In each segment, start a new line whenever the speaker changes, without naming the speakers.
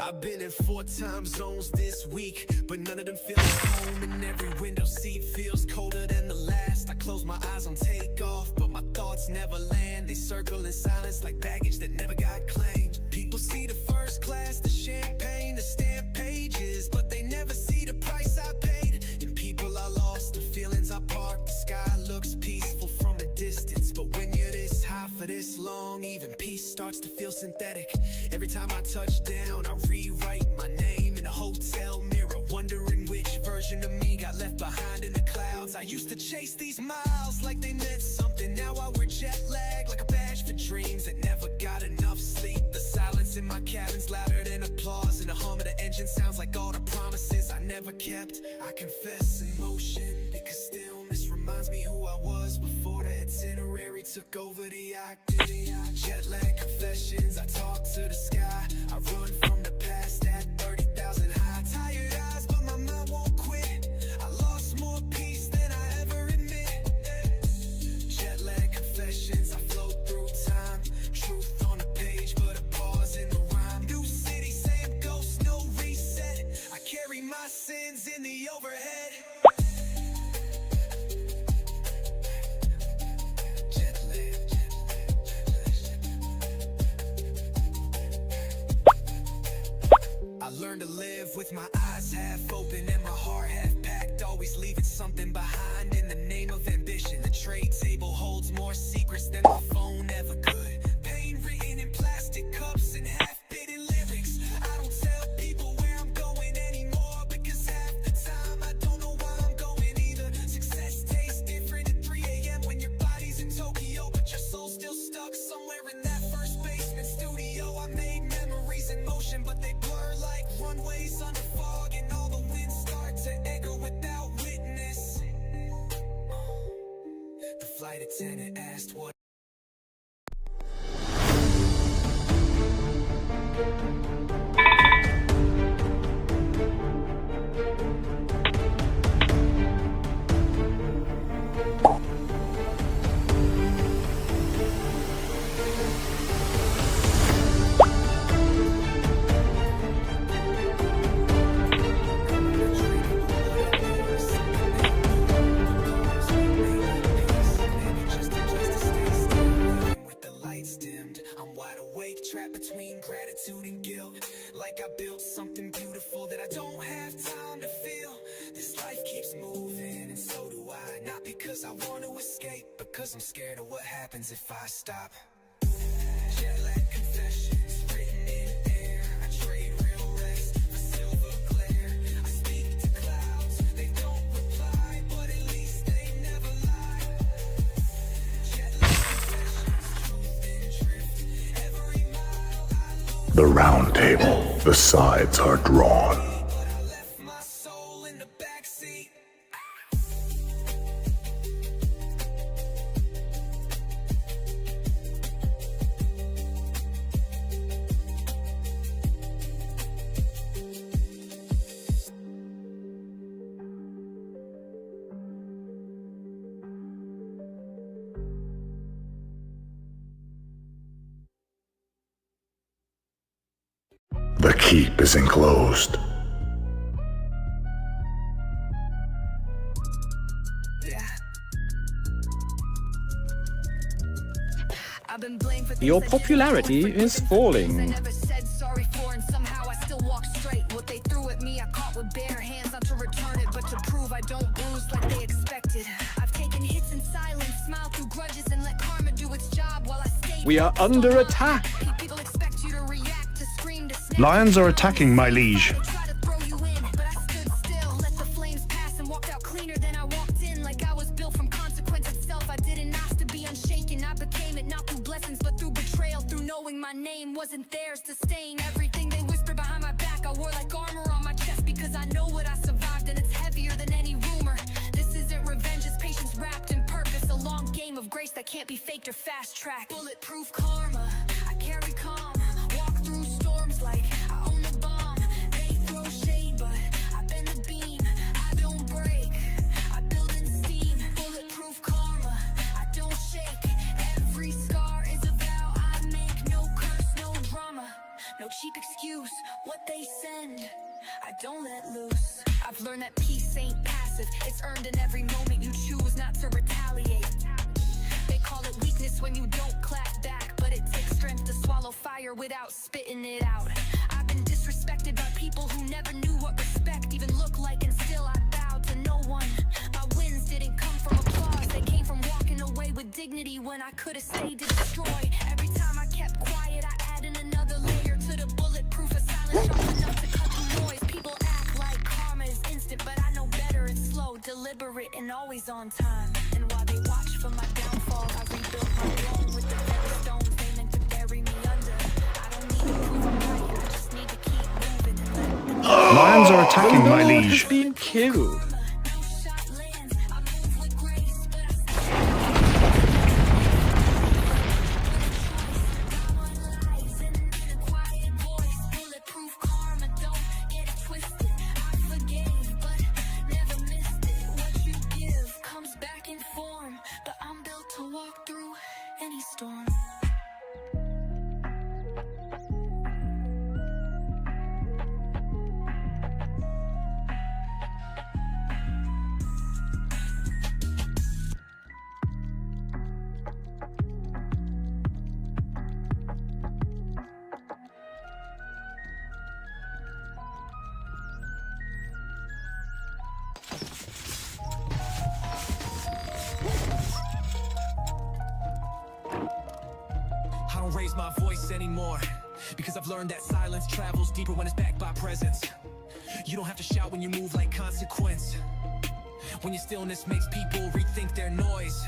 I've been in 4 time zones this week, but none of them feel like home, and every window seat feels colder than the last. I close my eyes on takeoff, but my thoughts never land. They circle in silence like baggage that never got claimed. People see the first class, the champagne, the stamp pages, but they never see the price I paid. And people are lost, the feelings are parked. The sky looks peaceful from a distance, but when you're this high for this long, even peace starts to feel synthetic. Every time I touch down, I rewrite my name in a hotel mirror, wondering which version of me got left behind in the clouds. I used to chase these miles like they meant something. Now I wear jet lag like a badge for dreams that never got enough sleep. The silence in my cabin's louder than applause, and the hum of the engine sounds like all the promises I never kept. I confess emotion, because stillness reminds me who I was before the itinerary took over the activity. Jet lag confessions, I talk to the sky. I run from the past at 30,000 high. Tired eyes, but my mind won't quit. I lost more peace than I ever admit. Jet lag confessions, I float through time. Truth on the page, but a pause in the rhyme. New city, same ghost, no reset. I carry my sins in the overhead. I learned to live with my eyes half open and my heart half packed, always leaving something behind in the name of ambition. The trade table holds more secrets than my phone ever could. Pain written in plastic cups and half-bitten lyrics. I don't tell people where I'm going anymore, because half the time I don't know why I'm going either. Success tastes different at 3 a.m. when your body's in Tokyo, but your soul's still stuck somewhere in that first basement studio. I made memories in motion, but they blur like runways under fog, and all the winds start to echo without witness. The flight attendant asked what. Trapped between gratitude and guilt, like I built something beautiful that I don't have time to feel. This life keeps moving, and so do I. Not because I want to escape, because I'm scared of what happens if I stop. Jet lag confessions written in air. I trade real rest for silver glare. I speak to clouds, they don't reply, but at least they never lie. Jet lag confessions, truth and drift. Every
The round table, the sides are drawn.
but I left my soul in the backseat.
The keep is enclosed.
I've been blamed for
Your popularity is falling.
I never said sorry for, and somehow I still walk straight. What they threw at me, I caught with bare hands, not to return it, but to prove I don't bruise like they expected. I've taken hits in silence, smiled through grudges, and let karma do its job while I stay.
We are under attack.
People expect you to react, to scream, to snap.
Lions are attacking, my liege.
Try to throw you in, but I stood still, let the flames pass, and walked out cleaner than I walked in. Like I was built from consequence itself. I didn't ask to be unshaken. I became it not through blessings, but through betrayal. Through knowing my name wasn't theirs to stain. Everything they whispered behind my back, I wore like armor on my chest, because I know what I survived, and it's heavier than any rumor. This isn't revenge, it's patience wrapped in purpose. A long game of grace that can't be faked or fast-tracked. Bulletproof karma, I carry calm. Walk through storms like I own a bomb. They throw shade, but I bend the beam. I don't break, I build in steam. Bulletproof karma, I don't shake. Every scar is a vow I make. No curse, no drama, no cheap excuse. What
what they send. I don't let loose. I've learned that peace ain't passive. It's earned in every moment you choose not to retaliate. They call it weakness when you don't clap back, but it takes strength to swallow fire without spitting it out. I've been disrespected by people who never knew what respect even looked like, and still I bowed to no one. My wins didn't come from applause. They came from walking away with dignity when I could have stayed to destroy. Every time I kept quiet, I added another layer to the bulletproof of silence, sharp enough to cut through noise. People act like karma is instant, but I know better. It's slow, deliberate, and always on time. And while they watch for my downfall, I rebuilt my throne with the very stones they meant to bury me under. I don't need to prove I'm right, I just need to keep moving and let
Lions are attacking my
Lord
liege.
has been killed.
no shot lands. I move with grace, but I still lies in a quiet voice. Bulletproof karma, don't get it twisted. I forgave, but never missed it. What you give comes back in form, but I'm built to walk through any storm.
I don't raise my voice anymore, because I've learned that silence travels deeper when it's backed by presence. You don't have to shout when you move like consequence, when your stillness makes people rethink their noise.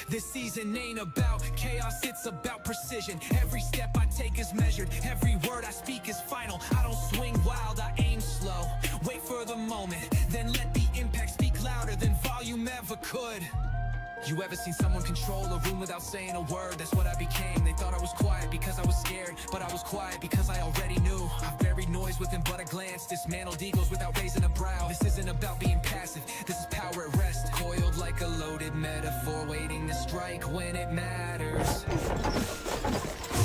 This season ain't about chaos, it's about precision. Every step I take is measured, every word I speak is final. I don't swing wild, I aim slow. Wait for the moment, then let the impact speak louder than volume ever could. You ever seen someone control a room without saying a word? That's what I became. They thought I was quiet because I was scared, but I was quiet because I already knew. I've buried noise within but a glance, dismantled egos without raising a brow. This isn't about being passive, this is power at rest. Coiled like a loaded metaphor, waiting to strike when it matters.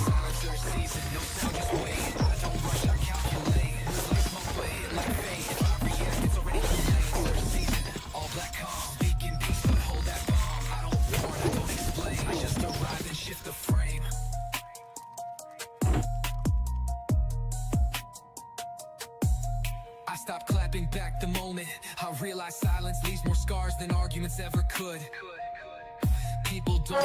Silencer season, no sound, just wait. I don't rush, I calculate. Move like smoke, but hit like fate. If I react, it's already too late. Search season, all black calm. Speak in peace, but hold that bomb. I don't warn, I don't explain. I just arrive and shift the frame. I stopped clapping back the moment I realized silence leaves more scars than arguments ever could. People don't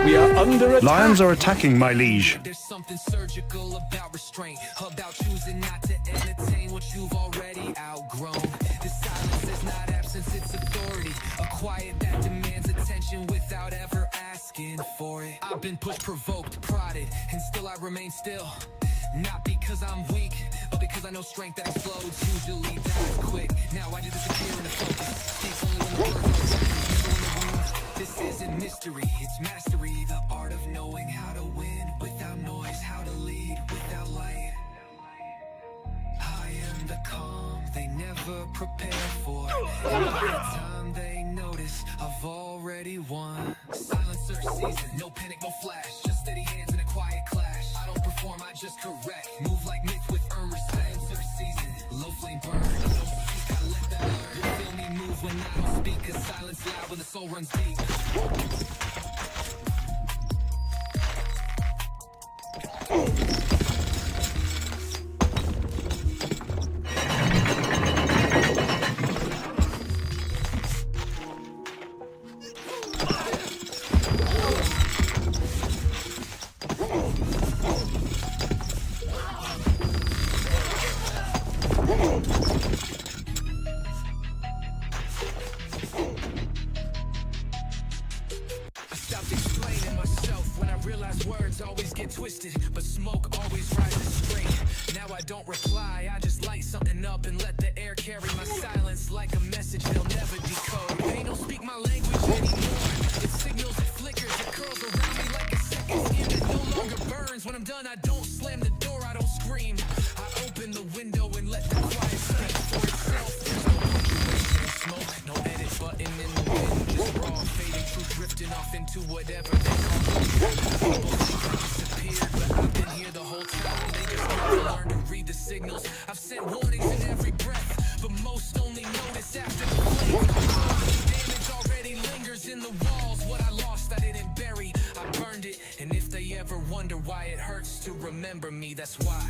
We are under attack.
Lions are attacking my liege.
There's something surgical about restraint, about choosing not to entertain what you've already outgrown. This silence is not absence, it's authority. A quiet that demands attention without ever asking for it. I've been pushed, provoked, prodded, and still I remain still. Not because I'm weak, but because I know strength that explodes usually dies quick. Now I just disappear in the focus. Speak only when the words are written. This isn't mystery, it's mastery. The art of knowing how to win without noise, how to lead without light. I am the calm they never prepare for. And by the time they notice, I've already won. Silencer season, no panic, no flash. Just steady hands in a quiet clash. I don't perform, I just correct. Move like myth with earned respect. Silencer season, low flame burn. I don't speak, I let that learn. You feel me move when I don't speak, 'cause silence loud when the soul runs deep. I stopped explaining myself when I realized words always get twisted, but smoke always rises straight. Now I don't reply, I just light something up and let the air carry my silence like a message they'll never decode. They don't speak my language anymore. It signals, it flickers, it curls around me like a second skin that no longer burns. When I'm done, I don't slam the door, I don't scream. I open the window and let the quiet speak for itself. There's no punctuation, smoke, no edit button in the wind, just raw fading truth drifting off into whatever they call it. People think I disappeared, but I've been here the whole time. They just need to learn to read the signals. I've sent warnings in every breath, but most only notice after the flame. Damage already lingers in the walls. What I lost, I didn't bury, I burned it. And if they ever wonder why it hurts to remember me, that's why.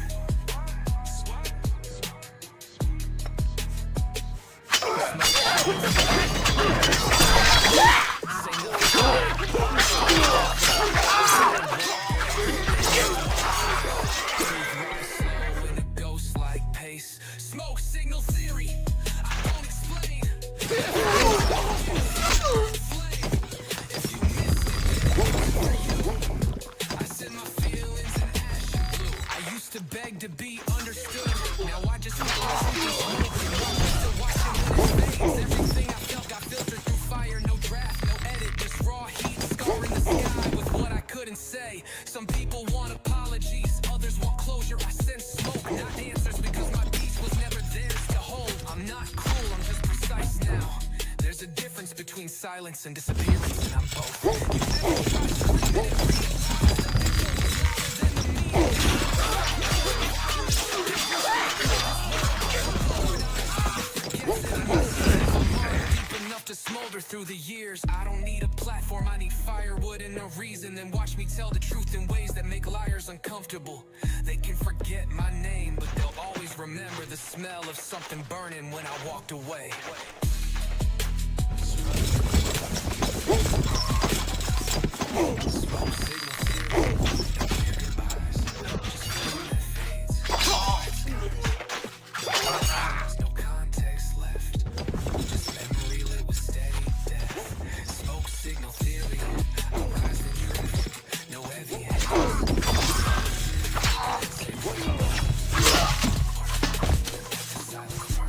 In a ghost-like pace, smoke signal theory. I won't explain. I send my feelings in ash and blue. I used to beg to be understood. Now I just want to watching when it fades. Everything I felt got filtered through fire. No draft, no edit, just raw heat scarring the sky with what I couldn't say. Some people want apologies, others want closure. I sense smoke, not answers, because my peace was never theirs to hold. I'm not cruel, I'm just precise now. There's a difference between silence and disappearance, and I'm both. You never tried to read it and realize that they don't louder than the deep enough to smolder through the years. I don't need a platform, I need firewood and a reason. Then watch me tell the truth in ways that make liars uncomfortable. They can forget my name, but they'll always remember the smell of something burning when I walked away. Smoke signal theory. Don't hear goodbyes. Just feeling that fades. There's no context left. Just memory lit with steady death. Smoke signal theory. I rise the truth. No heavy hands. Say what you want. Silence burn.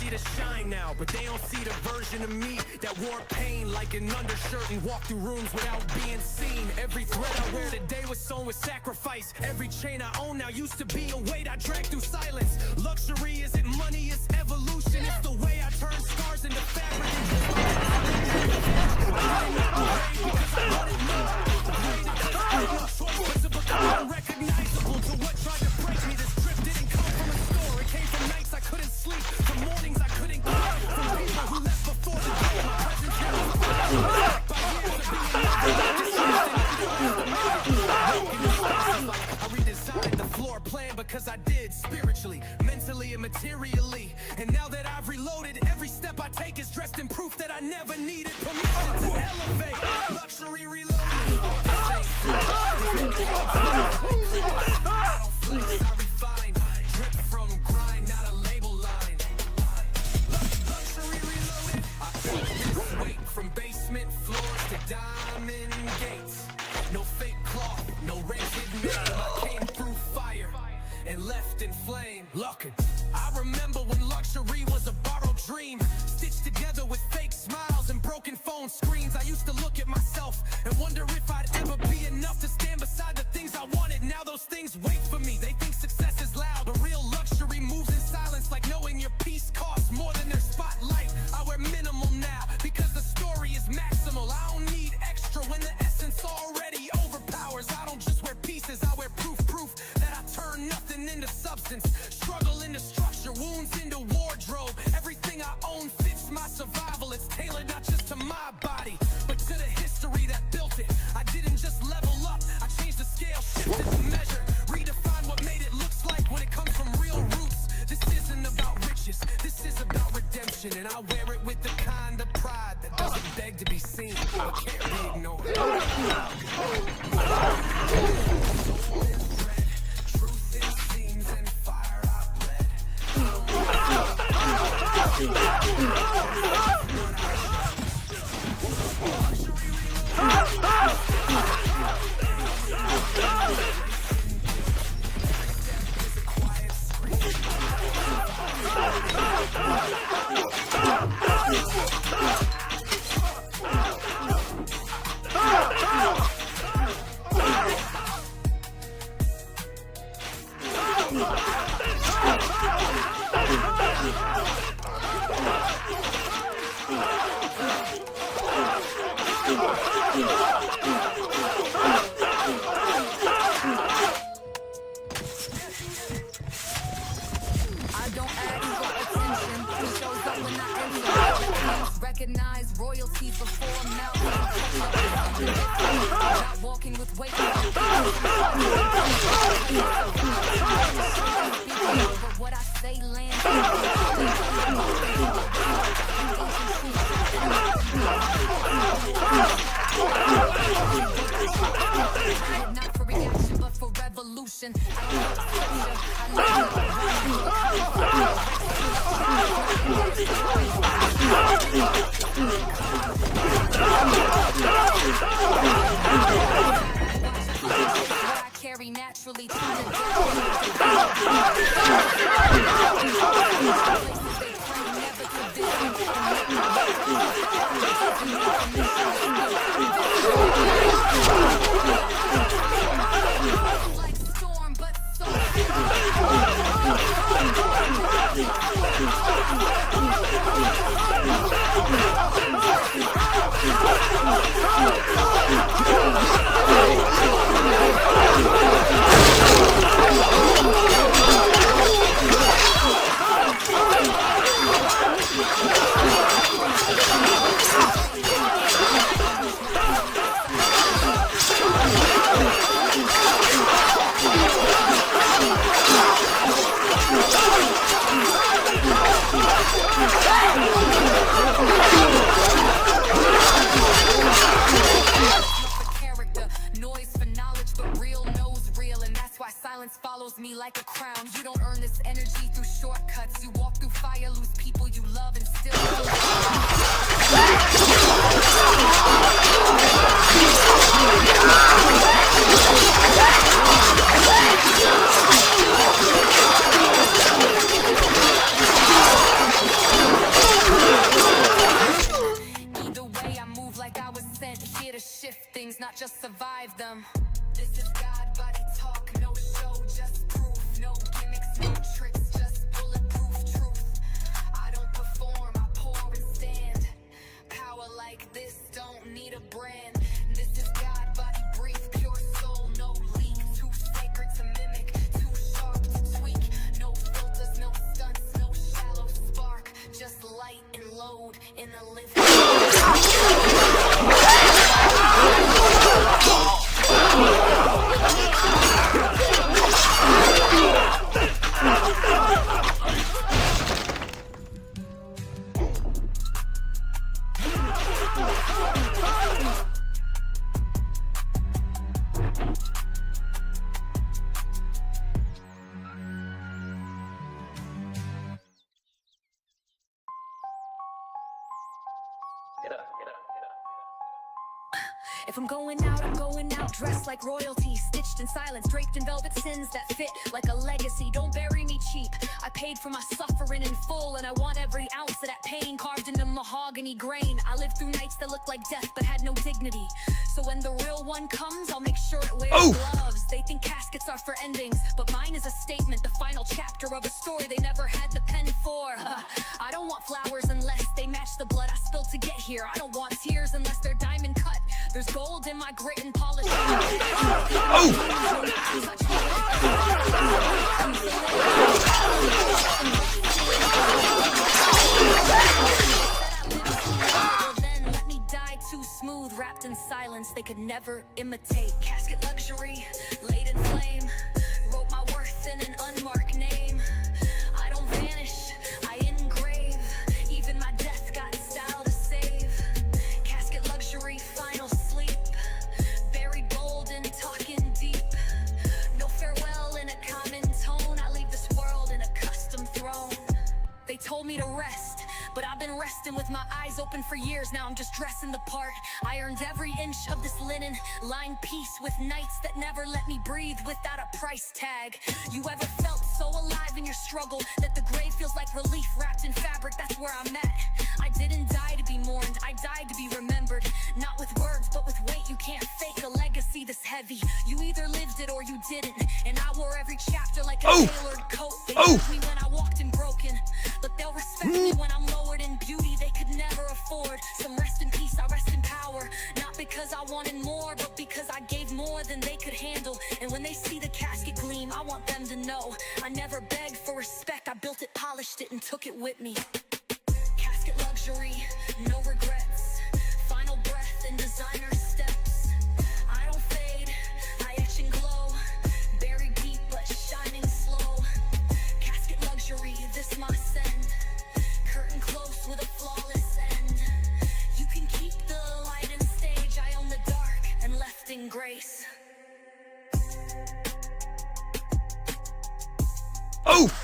The shine now, but they don't see the version of me that wore pain like an undershirt and walked through rooms without being seen. Every thread I wear today was sewn with sacrifice. Every chain I own now used to be a weight I dragged through silence. Luxury isn't money, it's evolution. It's the way I turn scars into fabric and just unrecognizable to what tried to break me. This trip didn't come from a store. It came from nights I couldn't sleep, from mornings I couldn't get up, from people who left before the day. My presence here was by years of being I redesigned the floor plan because I did, spiritually, mentally, and materially. And now that I've reloaded, every step I take is dressed in proof that I never needed permission to elevate. Luxury reloaded. I refine, drip from grind, not a label line. Luxury reloaded. I felt this weight from basement floors to diamond gates. No fake cloth, no rated name. I came through fire and left in flame. Look, I remember when luxury was a borrowed dream, stitched together with fake smiles and broken phone screens. I used to look at myself and wonder if I'd ever be enough to stand beside the things I wanted. Now those things wait for me. They think success is loud, but real luxury moves in silence, like knowing your piece costs more than their spotlight. I wear minimal now because the story is maximal. I don't need extra when the essence already overpowers. I don't just wear pieces, I wear proof that I turn nothing into substance, struggle into structure, wounds into wardrobe. Everything I own fits my survival. It's tailored not just to my body, but to the history that built it. I didn't just level up, I changed the scale, shifted the measure, redefined what made it looks like when it comes from real roots. This isn't about riches, this is about redemption, and I wear it with the kind of pride that doesn't beg to be seen, but can't be ignored. Truth in seams and fire
walking with weight. But what I say lands. Not for reaction, but for revolution. I carry naturally. Like storm, but so. Character, noise for knowledge, but real knows real, and that's why silence follows me like a crown. You don't earn this energy through shortcuts. You walk through fire, lose people you love, and still. Either way, I move like I was sent here to shift things, not just survive them. This is God body talk, no show, just proof. No gimmicks, no tricks, just bulletproof truth. I don't perform, I pour and stand. Power like this don't need a brand. This is God body breathe, pure soul, no leak. Too sacred to mimic, too sharp to tweak. No filters, no stunts, no shallow spark. Just light and load in a living. If I'm going out dressed like royalty, stitched in silence, draped in velvet sins that fit like a legacy. Don't bury me cheap. I paid for my suffering in full, and I want every ounce of that pain carved into mahogany grain. I lived through nights that looked like death but had no dignity. So when the real one comes, I'll make sure it wears gloves. They think caskets are for endings, but mine is a statement, the final chapter of a story they never had the pen for. I don't want flowers unless they match the blood I spilled to get here. I don't want tears unless they're diamond cut. There's gold in my grit and polish. Then let me die too smooth, wrapped in silence they could never imitate. Casket luxury, laid in flame, wrote my worth in an unmarked name. I don't vanish, I engrave. Even my death got style to save. Casket luxury, final sleep, buried bold and talking deep. No farewell in a common tone. I leave this world in a custom throne. They told me to rest, but I've been resting with my eyes open for years. Now I'm just dressing the part. I earned every inch of this linen lined piece with nights that never let me breathe without a price tag. You ever felt so alive in your struggle that the grave feels like relief wrapped in fabric? That's where I'm at. I didn't die to be mourned, I died to be remembered. Not with words, but with weight. You can't fake a legacy this heavy. You either lived it or you didn't, and I wore every chapter like a tailored coat. They judged me when I walked in broken, but they'll respect me when I'm lowered in beauty they could never afford. Some rest in peace, I rest in power. Not because I wanted more, but because I gave more than they could handle. And when they see the casket gleam, I want them to know I never begged for respect. I built it, polished it, and took it with me. Casket luxury, no regrets. Final breath and designer steps. I don't fade, everlasting grace.
Oof!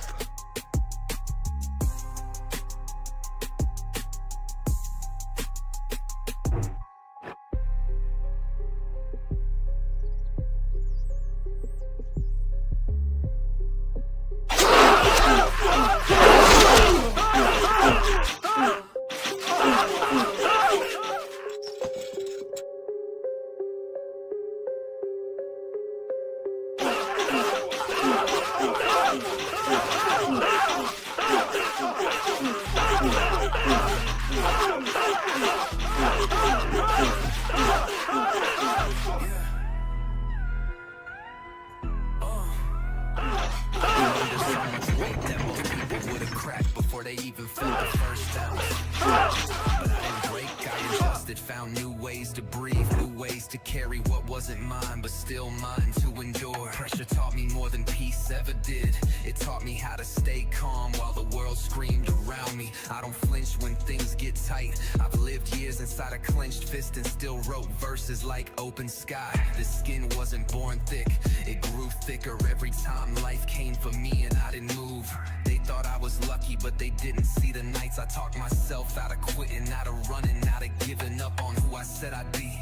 Before they even felt the first down. But I didn't break, I adjusted, found new ways to breathe, new ways to carry what wasn't mine, but still mine to endure. Pressure taught me more than peace ever did. It taught me how to stay calm while the world screamed around me. I don't flinch when things get tight. I've lived years inside a clenched fist and still wrote verses like open sky. The skin wasn't born thick, it grew thicker every time life came for me and I didn't move. They thought I was lucky, but they didn't see the nights I talked myself out of quitting, out of running, out of giving up on who I said I'd be.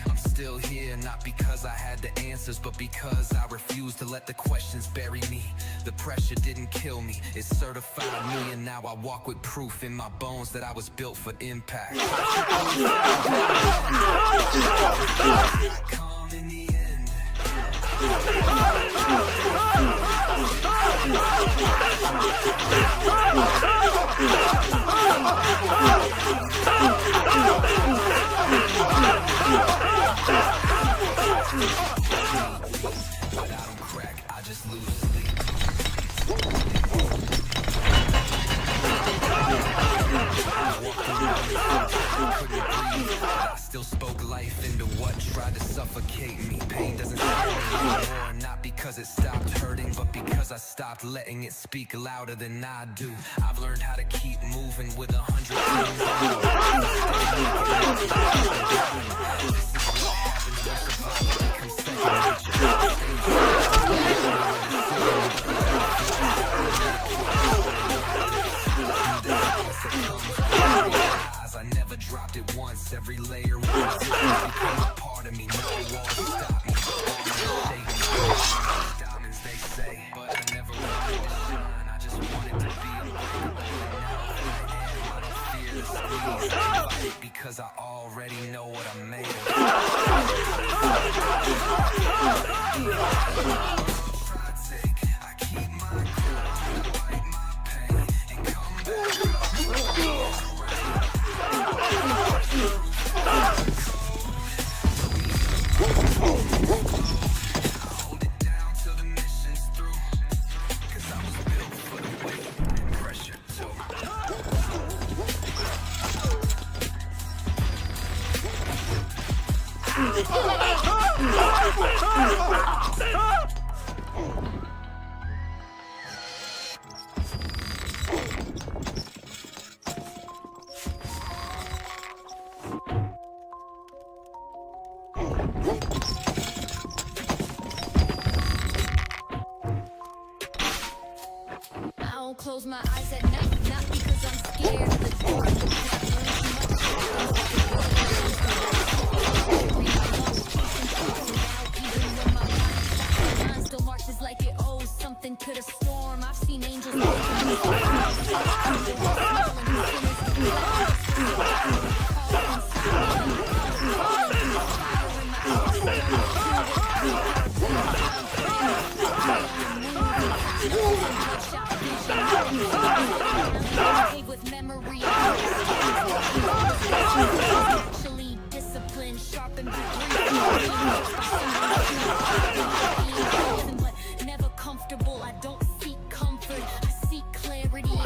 I'm still here, not because I had the answers, but because I refused to let the questions bury me. The pressure didn't kill me, it certified me, and now I walk with proof in my bones that I was built for impact. Calm in the end. But I don't crack, I just lose sleep. I still spoke life into what tried to suffocate me. Pain doesn't scare me anymore, not because it stopped hurting, but because I stopped letting it speak louder than I do. I've learned how to keep moving with 100 things on the way. This is what happens when survival becomes second I never dropped it once, every layer was it became a part of me, no wall stop me. Diamonds they say, but I never wanted to shine, I just wanted to be unbreakable. I don't fear the squeeze, I fight because I already know what I'm made of. I keep my cool, fight my pain, and come back up. Hold it down till the mission's through, 'cause I was built for the weight and pressure too.
I don't close my eyes at night, not because I'm scared of the dark, but because I've learned too much. Even when my mind still marches like it owes something to the storm. I've seen angels with memory, actually disciplined, sharpened, but never comfortable. I don't seek comfort, I seek clarity.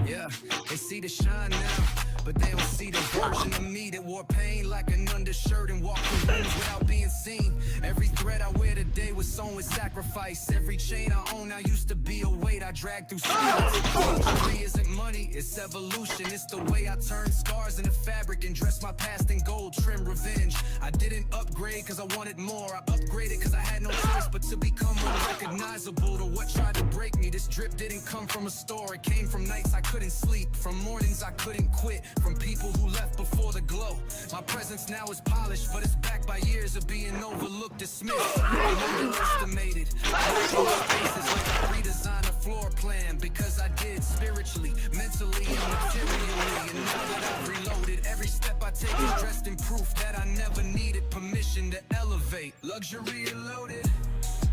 Yeah, they see the shine now, but they don't see the version of me that wore pain like an undershirt and walked through rooms without being seen. Every thread I wear today was sewn with sacrifice. Every chain I own now used to be a weight I dragged through streets. Jewelry isn't money, it's evolution. It's the way I turn scars into fabric and dress my past in gold trim revenge. I didn't upgrade cause I wanted more. I upgraded cause I had no choice but to become unrecognizable to what tried to break me. This drip didn't come from a store, it came from nights I couldn't sleep, from mornings I couldn't quit, from people who left before the glow. My presence now is polished, but it's backed by years of being overlooked, dismissed, underestimated. Spaces like I redesigned a floor plan because I did spiritually, mentally, and materially. And now that I've reloaded, every step I take is dressed in proof that I never needed permission to elevate. Luxury loaded,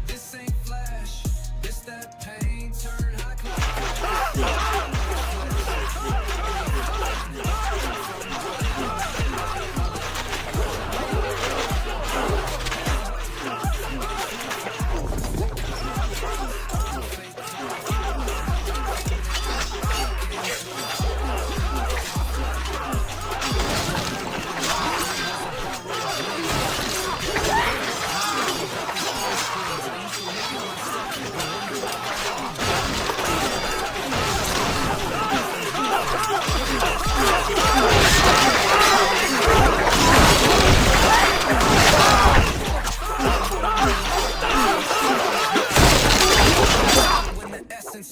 this ain't flash, this that pain turn high class.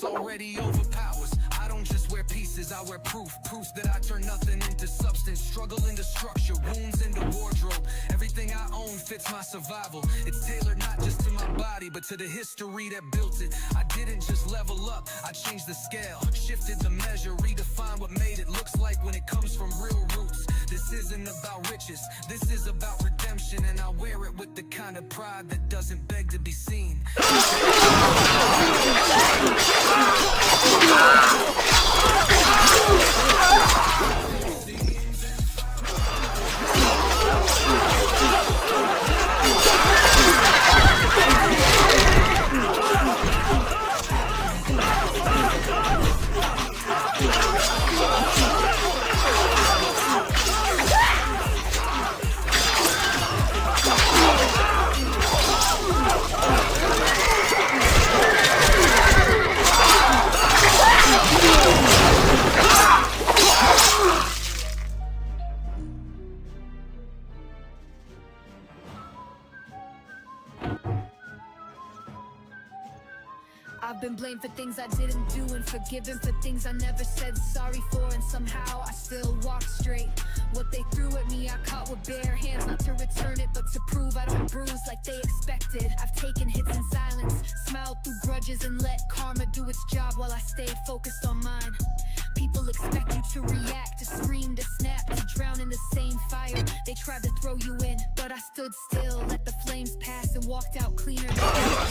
Already overpowers. I don't just wear pieces, I wear proof that I turn nothing into substance, struggle into structure, wounds into wardrobe. Everything I own fits my survival. It's tailored not just to my body, but to the history that built it. I didn't just level up, I changed the scale, shifted the measure, redefined what made it looks like when it comes from real roots. This isn't about riches, this is about redemption, and I wear it with the kind of pride that doesn't beg to be seen.
I've been blamed for things I didn't do and forgiven for things I never said sorry for, and somehow I still walk straight. What they threw at me I caught with bare hands, not to return it but to prove I don't bruise like they expected. I've taken hits in silence, smiled through grudges, and let karma do its job while I stayed focused on mine. People expect you to react, to scream, to snap, to drown in the same fire they tried to throw you in, but I stood still, let the flames pass, and walked out cleaner than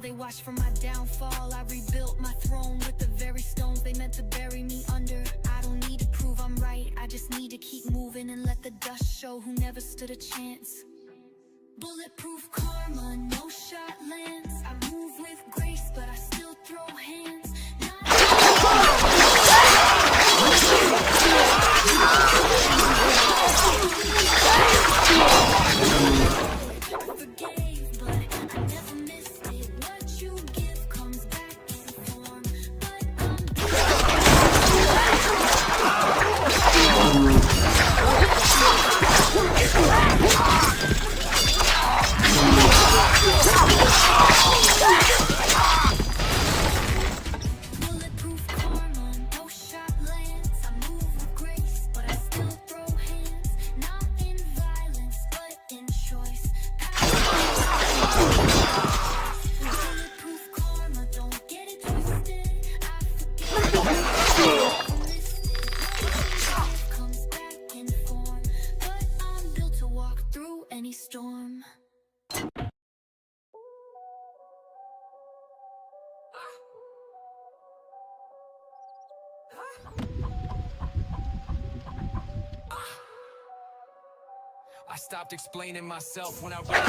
they watched for my downfall. I rebuilt my throne with the very stones they meant to bury me under. I don't need to prove I'm right, I just need to keep moving and let the dust show who never stood a chance. Bulletproof karma, no shot lands. I move with grace, but I still throw hands. Forgave, but I never missed it. What you give comes back in form. But bulletproof karma, no shot lands. I move with grace, but I still throw hands. Not in violence, but in choice. Bulletproof karma, don't get it twisted. I forget comes back in form, but I'm built to walk through any storm.
I stopped explaining myself when I realized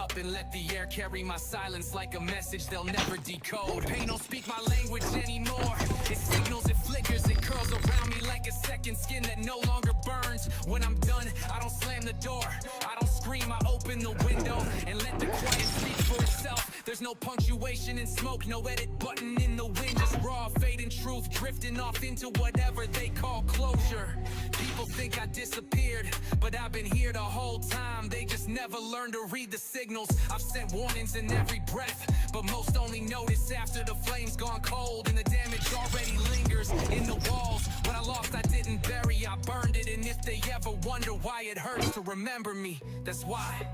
up and let the air carry my silence like a message they'll never decode. Pain don't speak my language anymore. It signals, it flickers, it curls around me like a second skin that no longer burns. When I'm done, I don't slam the door, I don't scream, I open the window and let the quiet speak for itself. There's no punctuation in smoke, no edit button in the wind, just raw fading truth drifting off into whatever they call closure. People think I disappeared, but I've been here the whole time. They just never learned to read the signals. I've sent warnings in every breath, but most only notice after the flames gone cold and the damage already lingers in the walls. What I lost I didn't bury, I burned it. And if they ever wonder why it hurts to remember me, that's why.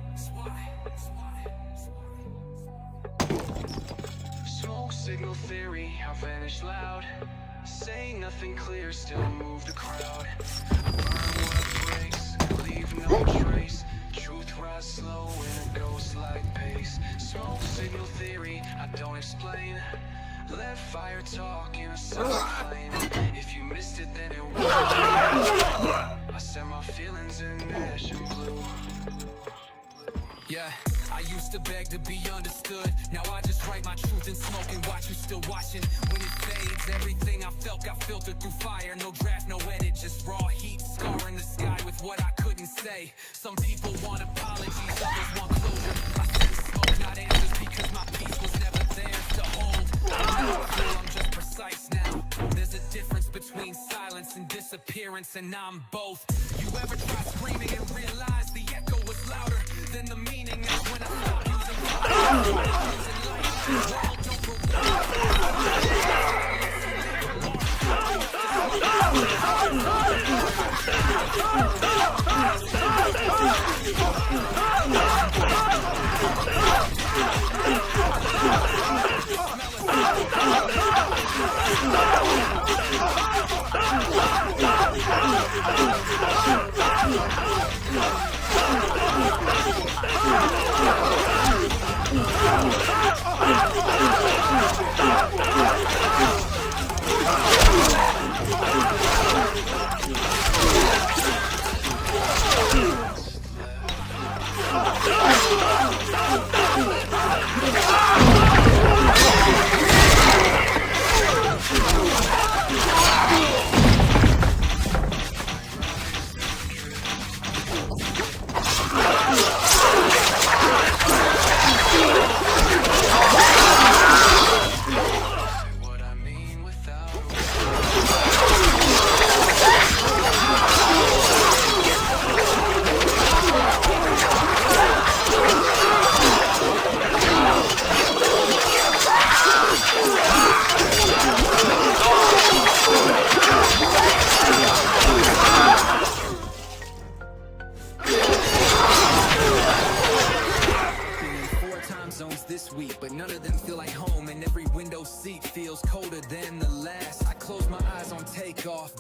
Smoke signal theory, I vanish loud. Say nothing clear, still move the crowd. Burn what breaks, leave no trace. Truth rides slow in a ghost-like pace. Smoke signal theory, I don't explain. Let fire talk in a silent flame. If you missed it, then it was. I set my feelings in ash and blue. Yeah, I used to beg to be understood. Now I just write my truth in smoke and watch you still watching. When it fades, everything I felt got filtered through fire. No draft, no edit, just raw heat scarring the sky with what I couldn't say. Some people want apologies, others want closure. I send smoke, not answers, because my peace was never theirs to hold. I'm just precise now. There's a difference between silence and disappearance, and I'm both. You ever try screaming and realize the echo was louder than the meaning? That's when I stopped using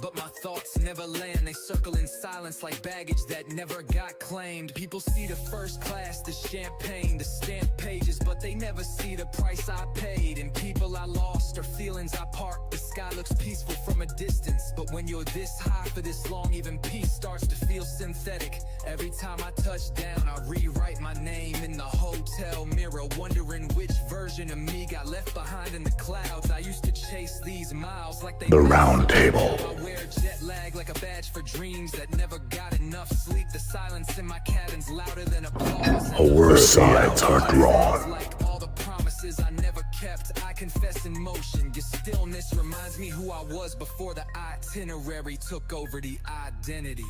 but my thoughts never land. They circle in silence like baggage that never got claimed. People see the first class, the champagne, the stamped pages, but they never see the price I paid. And people I lost or feelings I parked. The sky looks peaceful from a distance, but when you're this high for this long, even peace starts to feel synthetic. Every time I touch down, I rewrite my name in the hotel mirror, wondering which version of me got left behind in the clouds. I used to chase these miles like they
The Round Table.
I wear jet lag like a badge for dreams that never got enough sleep. The silence in my cabin's louder than applause.
The sides are drawn.
Like all the promises I never kept, I confess in motion. Your stillness reminds me who I was before the itinerary took over the identity.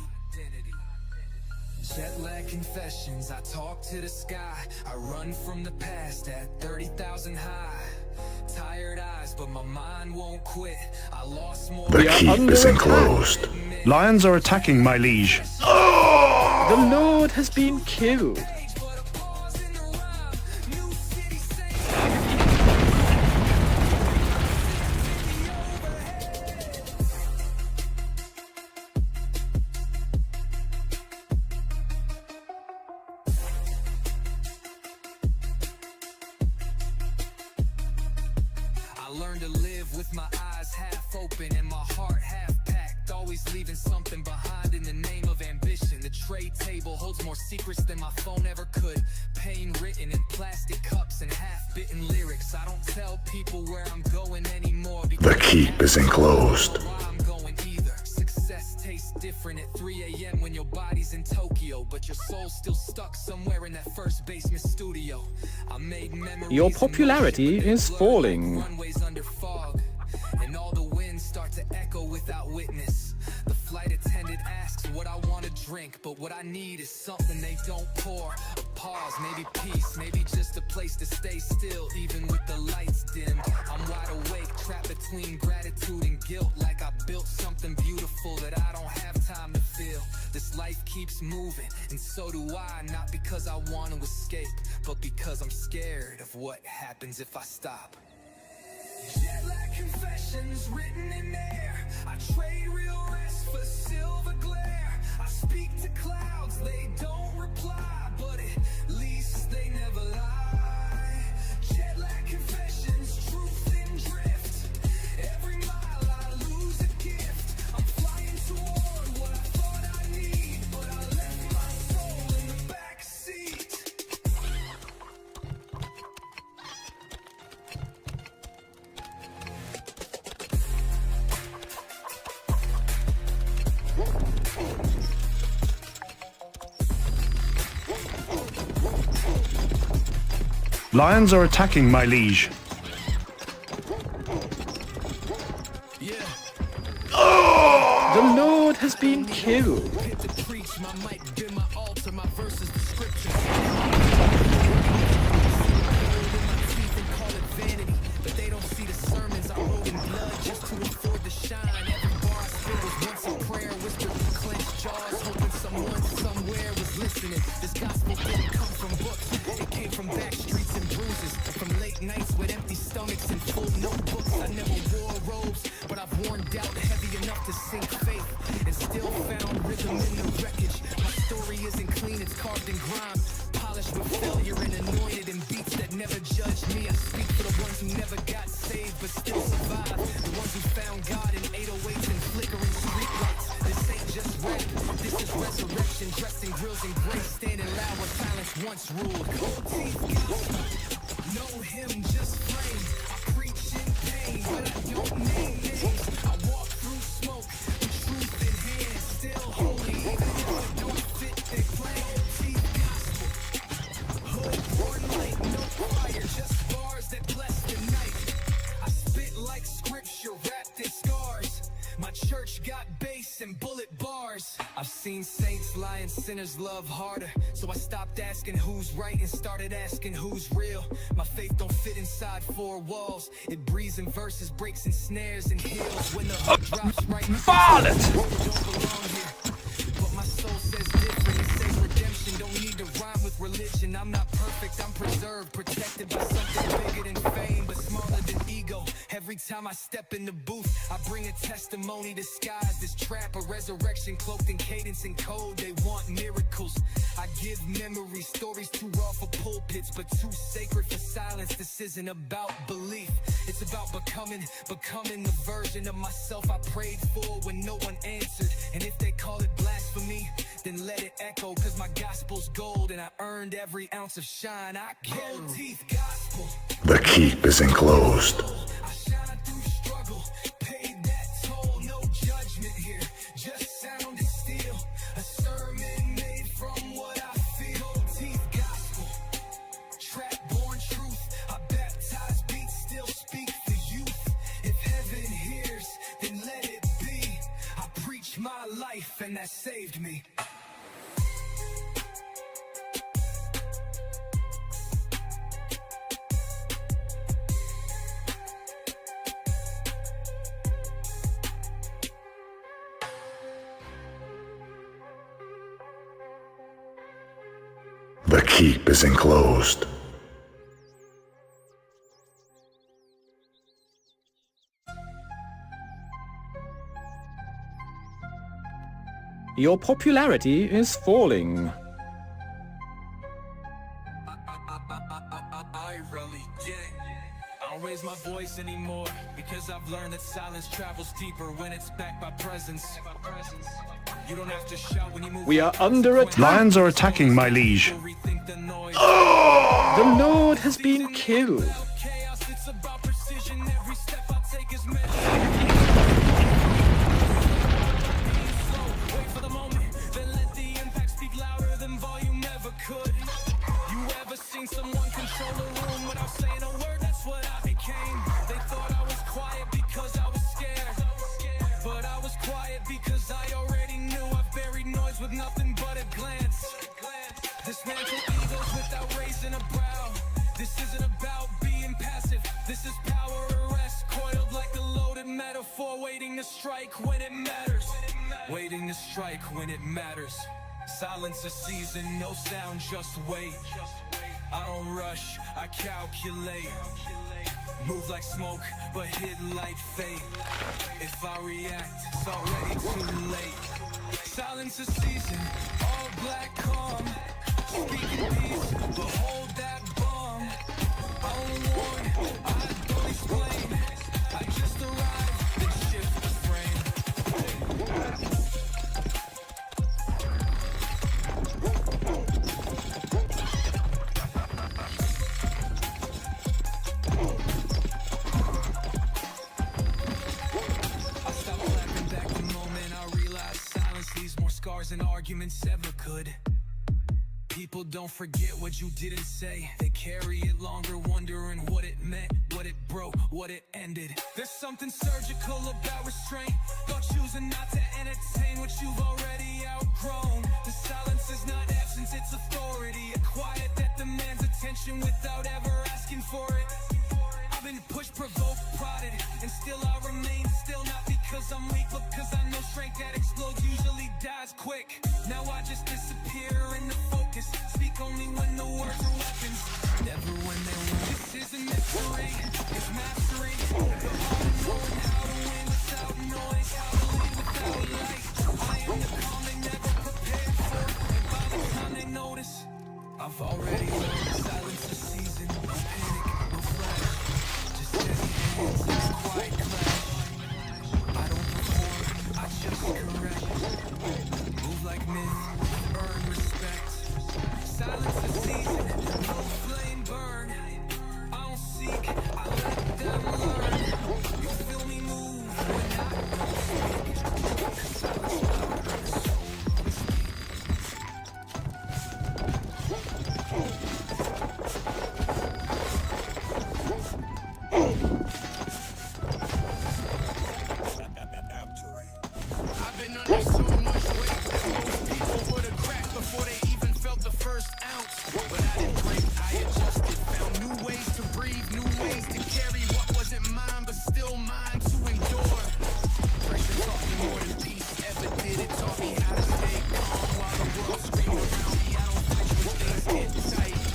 Jet lag confessions, I talk to the sky. I run from the past at 30,000 high. Tired eyes, but my mind won't quit. I lost more.
The keep is enclosed.
Lions are attacking, my liege.
The Lord has been killed.
I learned to live with my eyes half open and my heart half packed, always leaving something behind in the name of ambition. The tray table holds more secrets than my phone ever could. Pain written in plastic cups and half-bitten lyrics. I don't tell people where I'm going anymore.
The keep is enclosed.
I'm going either. Success tastes different at 3 a.m. when your body's in Tokyo, but your soul's still stuck somewhere in that first basement studio. I made memories.
Your popularity is falling.
Runways under fog, and all the winds start to echo without witness. The flight attendant asks what I want to drink, but what I need is something they don't pour. A pause, maybe peace, maybe just a place to stay still, even with the lights dim. I'm wide awake, trapped between gratitude and guilt, like I built something beautiful that I don't have time to feel. This life keeps moving, and so do I, not because I want to escape, but because I'm scared of what happens if I stop. Jet lag confessions written in air. I trade real rest for silver glare. I speak to clouds, they don't reply, but at least they never lie. Jet lag confessions, truth in drift. Every mile I lose a gift. I'm flying toward what I thought I need, but I left my soul in the back seat.
Lions are attacking, my liege.
The Lord has been killed.
Hit to preach, my mic, been my altar, my verses, the scriptures. Call it vanity, but they don't see the sermons I wrote in blood just to afford the shine. Every bar I spit was once a prayer, whispered with clenched jaws, hoping someone somewhere was listening. This gospel didn't come from books, it came from back streets and bruises, from late nights with empty stomachs and full notebooks. I never wore robes, but I've worn doubt heavy enough to sink faith, and still found rhythm in the wreckage. My story isn't clean, it's carved in grime, polished with failure and anointed in beats that never judged me. I speak for the ones who never got saved but still survived, the ones who found God in 808s and flickering streetlights. This ain't just rap, this is resurrection, dressed in grills and grace, standing loud where silence once ruled. Gold teeth gospel, know him just flame. I preach in pain, but I don't name names. I walk through smoke, with truth in hand, still holy, even if it don't fit their plan. Teeth gospel, hood born light, no fire, just bars that bless the night. I spit like scripture wrapped in scars. My church got bass and bullet bars. I've seen saints lie and sinners love harder, so I stopped asking who's right and started asking who's real. My faith don't fit inside four walls, it breathes in verses, breaks in snares and heals. When the hook drops right in don't belong here, but my soul says different. It says redemption don't need to rhyme with religion. listen, I'm not perfect, I'm preserved, protected by something bigger than fame, but smaller than ego. Every time I step in the booth, I bring a testimony disguised as trap, a resurrection cloaked in cadence and code. They want miracles. I give memories, stories too raw for pulpits, but too sacred for silence. This isn't about belief, it's about becoming the version of myself I prayed for when no one answered. And if they call it blasphemy, then let it echo, cause my gospel's gold and I earned every ounce of shine. I gold teeth gospel.
The keep is enclosed.
I shine through struggle, paid that toll, no judgment here, just sound and steel. A sermon made from what I feel. Gold teeth gospel, trap born truth. I baptize beats, still speak for youth. If heaven hears, then let it be. I preach my life and that saved me.
The keep is enclosed.
Your popularity is falling.
I really get it. I don't raise my voice anymore because I've learned that silence travels deeper when it's backed by presence. You don't have to shout when you move.
We are under attack.
Lions are attacking, my liege.
Rethink the noise.
The Lord has been killed.
Chaos, it's about precision. Every step I take is measured. Wait for the moment, then let the impact speak louder than volume ever could. You ever seen someone control a room without saying a word? That's what I became. They thought I was quiet because I was scared, but I was quiet because I already knew. I buried noise with nothing but a glance. Dismantle egos without raising a brow. This isn't about being passive. This is power arrest, coiled like a loaded metaphor, waiting to strike when it matters. Waiting to strike when it matters. Silence a season, no sound, just wait. I don't rush, I calculate. Move like smoke, but hit like fate. If I react, it's already too late. Silence a season, all black calm. Speaking peace, but hold that bomb. I don't warn, I don't explain. I just arrive, then shift the frame. I stopped clapping back the moment I realized silence leaves more scars than arguments ever could. People don't forget what you didn't say. They carry it longer, wondering what it meant, what it broke, what it ended. There's something surgical about restraint, about choosing not to entertain what you've already outgrown. The silence is not absence, it's authority. A quiet that demands attention without ever asking for it. I've been pushed, provoked, prodded, and still I remain still. Not because I'm weak, but because I know strength that explodes usually dies quick. Now I just disappear in the focus, speak only when the words are weapons, never when they're won. This isn't mystery, it's mastery. The art of knowing how to win without noise, how to lead without light. I am the calm they never prepared for, and by the time they notice, I've already learned silence a season. No panic, no flash, just steady hands in a quiet clash. I don't perform, I just correct. Move like men, earn respect. Silence a season, no flame burn. I don't seek, I let them learn. You feel me move when I don't speak. Silence louder than the soul we speak. I've been under so much weight that most people would have cracked before they even felt the first ounce. But I didn't break, I adjusted, found new ways to breathe, new ways to carry what wasn't mine, but still mine to endure. Pressure taught me more than peace ever did. It taught me how to stay calm while the world screamed around me. I don't flinch when things get tight.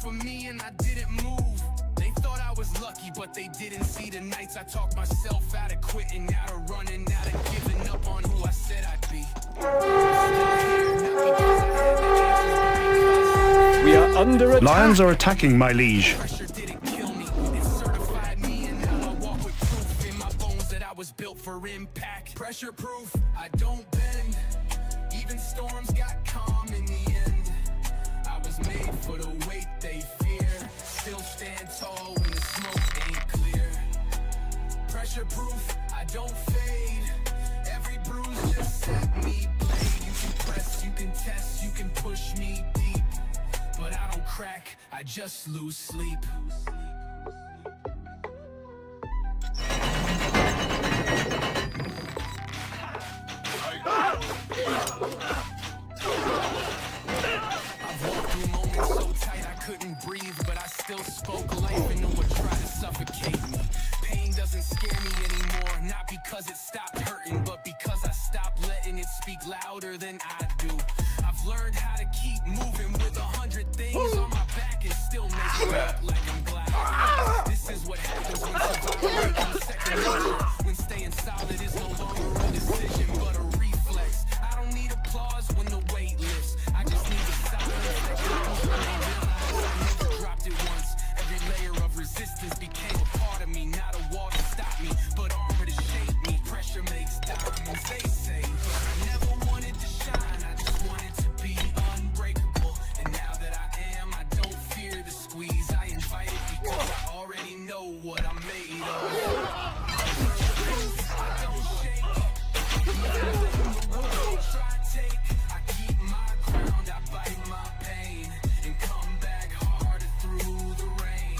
for me and I didn't move. They thought I was lucky, but they didn't see the nights I talked myself out of quitting, out of running, out of giving up on who I said I'd be.
We are under attack.
Lions are attacking, my liege.
Pressure didn't kill me, it certified me, and now I walk with proof in my bones that I was built for impact. Pressure proof, I don't bend. Even storms got calm in the end. I was made for the weight they fear. Still stand tall when the smoke ain't clear. Pressure proof, I don't fade. Every bruise just set me blade. You can press, you can test, you can push me deep, but I don't crack, I just lose sleep. I've walked through moments so tight I couldn't breathe, but I still spoke life into what tried to suffocate me. Pain doesn't scare me anymore, not because it stopped hurting, but because I stopped letting it speak louder than I do. I've learned how to keep moving with 100 things on my back and still make it look like I'm glad. This is what happens when survival becomes second nature, when staying solid is no longer a decision but a reflex. I don't need applause when the weight lifts, I just need the silence that comes when they realize I never dropped it once. Every layer of resistance became a part of me, not a wall to stop me, but armor to shape me. Pressure makes diamonds, they say, but I never wanted to shine, I just wanted to be unbreakable. And now that I am, I don't fear the squeeze, I invite it because I already know what I'm made of. I don't shake, the road try take, I keep my ground, I bite my pain, and come back harder through the rain.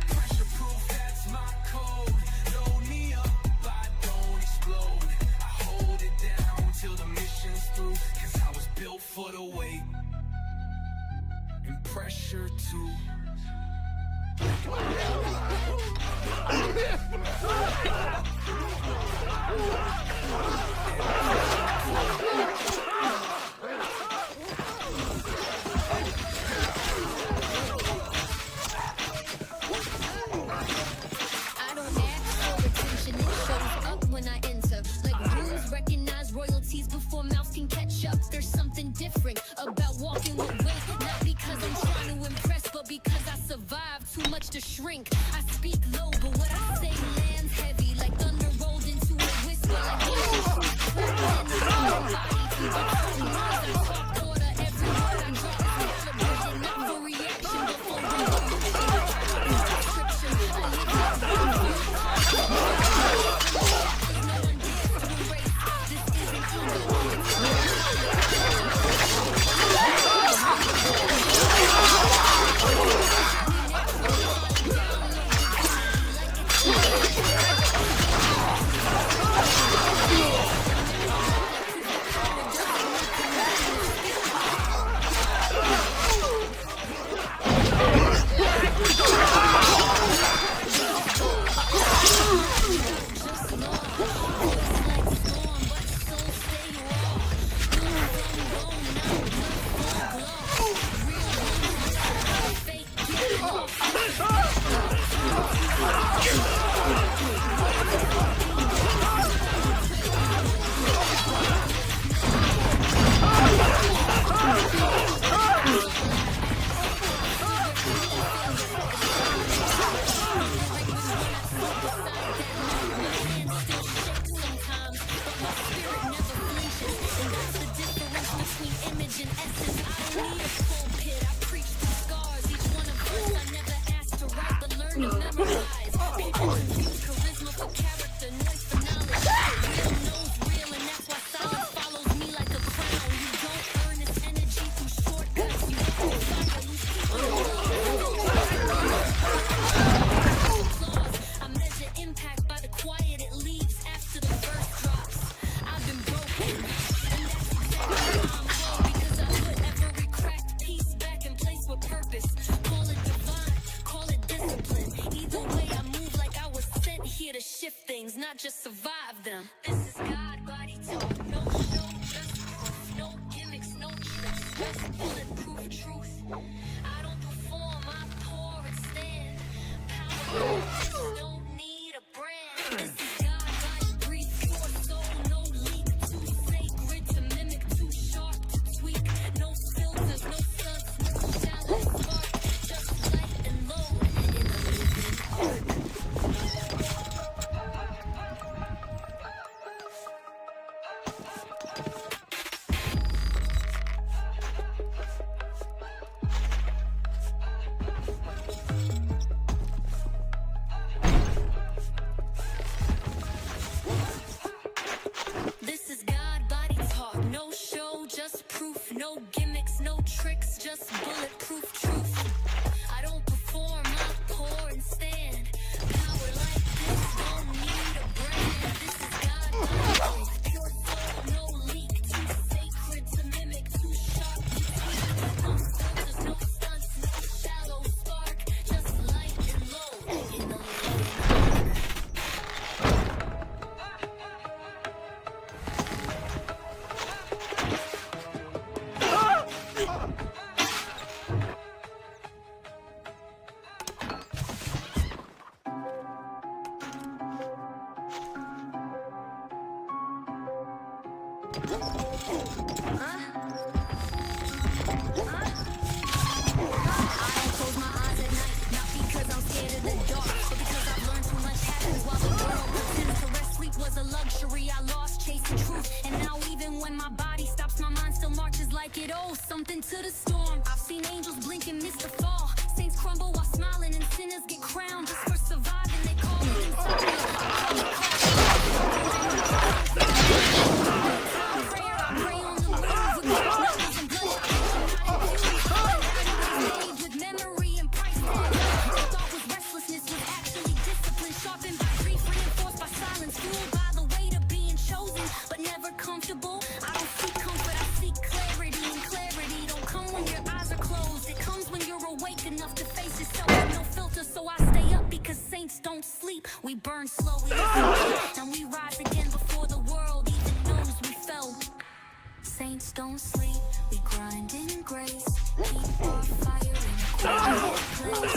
Pressure proof, that's my code. Load me up, I don't explode. I hold it down till the mission's through, cause I was built for the weight. And pressure too.
I don't ask for attention, it shows up when I enter. Like rules recognize royalties before mouths can catch up. There's something different about walking with weight, not because I'm trying to impress, but because I survived too much to shrink. I speak low, but what I say lands heavy, like thunder rolled into a whisper. Like every word I drop is calibrated, not for reaction, but for not just survive them. This is God body talk, no show, just proof, no gimmicks, no tricks, just bulletproof truth. I don't do Close my eyes at night, not because I'm scared of the dark, but because I've learned too much happens while the world pretends to rest. Sleep was a luxury I lost chasing truth, and now even when my body stops, my mind still marches like it owes something to the storm. I've seen angels blink and miss the fall, saints crumble while smiling, and sinners get crowned just for surviving. They call me insomnia. I pray on the move with knuckles and bloodshot. With memory and price tag. What I thought was restlessness was actually discipline, sharpened by grief, reinforced by silence, fueled by the weight of being chosen, but never comfortable. I don't seek comfort, I seek clarity, and clarity don't come when your eyes are closed. It comes when you're awake enough to face yourself with no filter. So I stay up because saints don't sleep. We burn slowly, and we rise again before the world even knows we fell. Saints don't sleep, we grind in grace, keep our fire in a quiet place.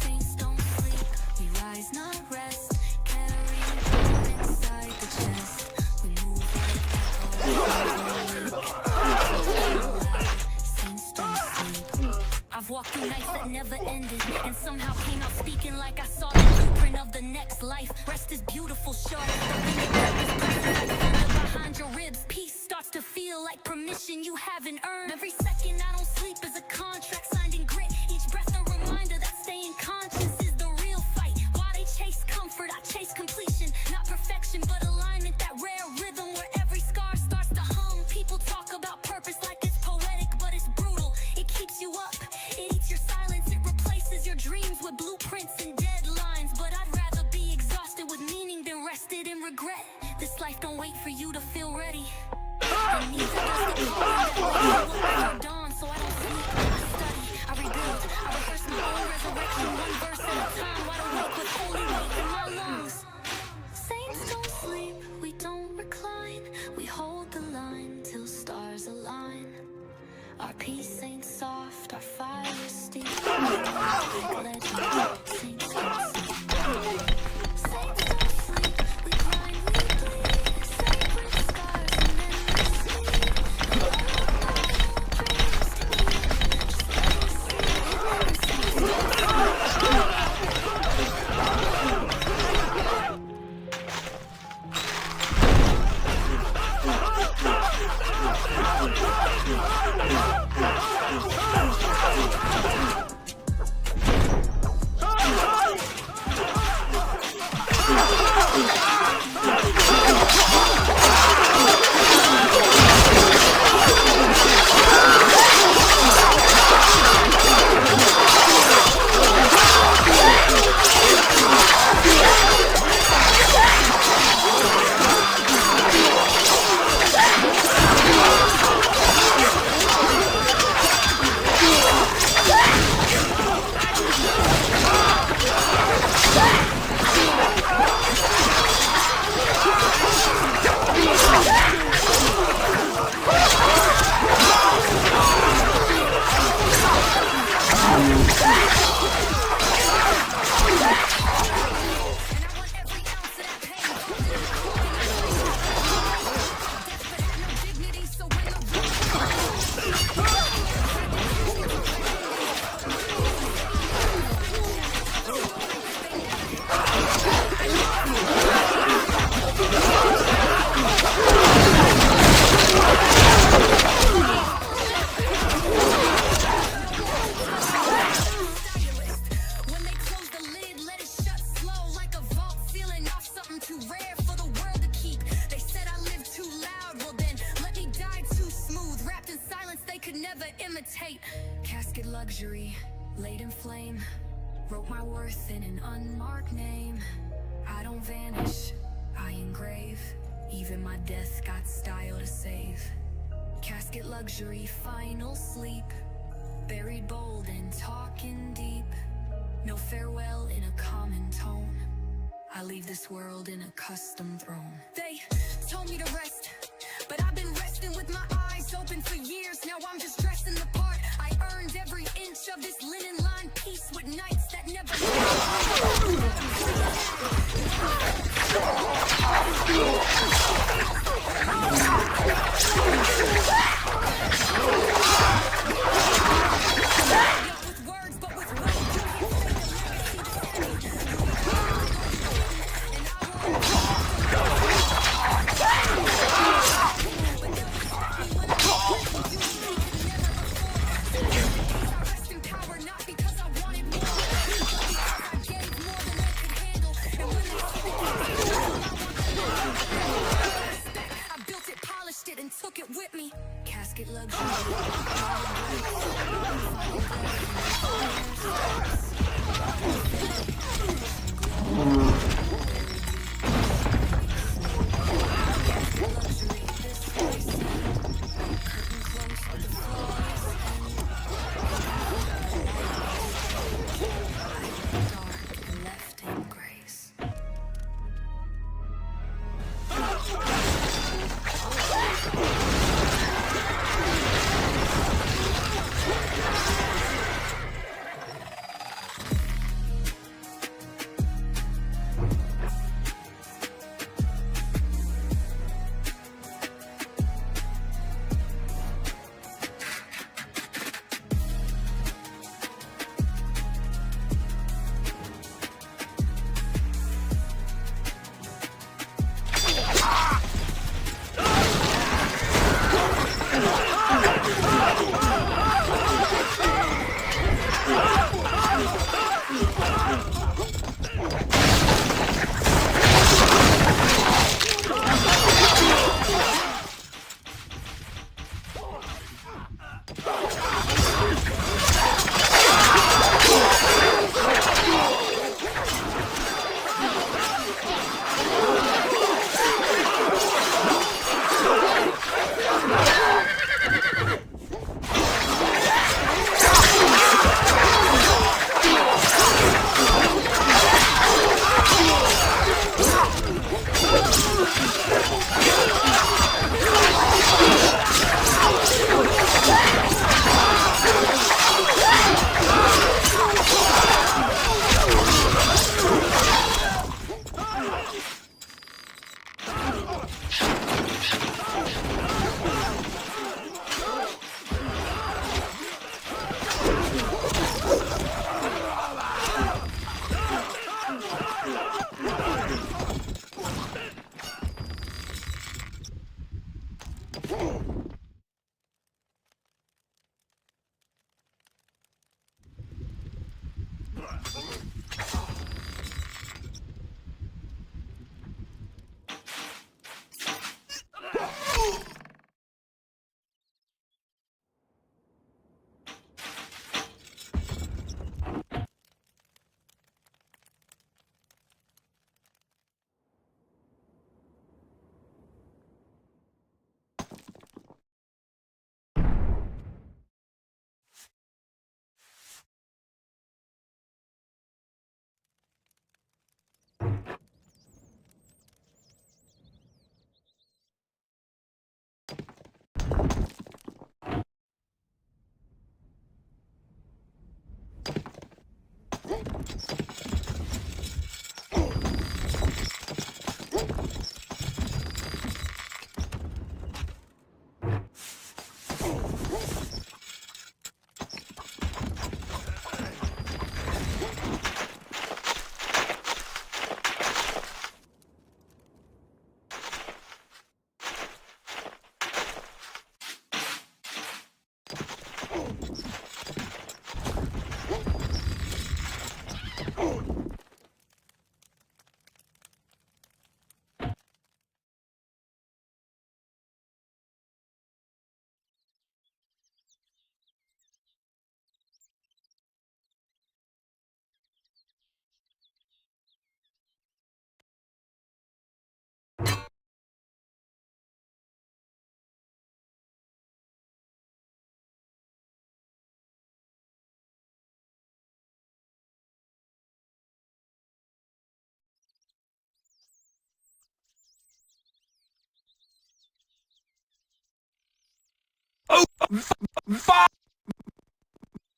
Saints don't sleep, we rise, not rest, carry on inside the chest. We move like saints don't sleep. I've walked through nights that never ended, and somehow came out speaking like I saw the blueprint of the next life. Rest is beautiful, short, behind your ribs. Peace starts to feel like permission you haven't earned. Every second I don't sleep is a contract signed in grit. Each breath a reminder that staying conscious is the real fight. Why they chase comfort, I chase completion. Not perfection, but alignment, that rare rhythm where every scar starts to hum. People talk about purpose like it's poetic, but it's brutal. It keeps you up, it eats your silence, it replaces your dreams with blueprints and deadlines. But I'd rather be exhausted with meaning than rested in regret. This life don't wait for you to feel ready. It needs a dusty calling that wakes you up before dawn. So I don't sleep, I study, I rebuild, I rehearse my own resurrection, one verse at a time. Wide awake with holy weight in my lungs. Saints don't sleep, we don't recline, we hold the line till stars align. Our peace ain't soft, our fire is steep. Like legend, saints don't sleep. Saints don't sleep, we grind, we bleed. Sacred scars and then we sleep. Saints don't sleep. Casket luxury, laid in flame. Wrote my worth in an unmarked name. I don't vanish, I engrave. Even my death got style to save. Casket luxury, final sleep. Buried bold and talking deep. No farewell in a common tone. I leave this world in a custom throne. They told me to rest, but I've been resting with my eyes open for years. Now I'm just dressing the part. I earned every inch of this linen lined piece with nights that never With words, but with weight, you can't say the legacy rest in power, not because I wanted more. I gave more than they could handle. And when they see the I built it, polished it, and took it with me. Casket luxury. Left in grace.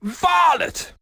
Varlet!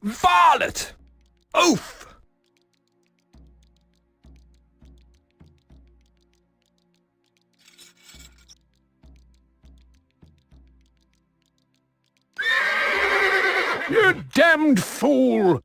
Varlet! Oof! You damned fool!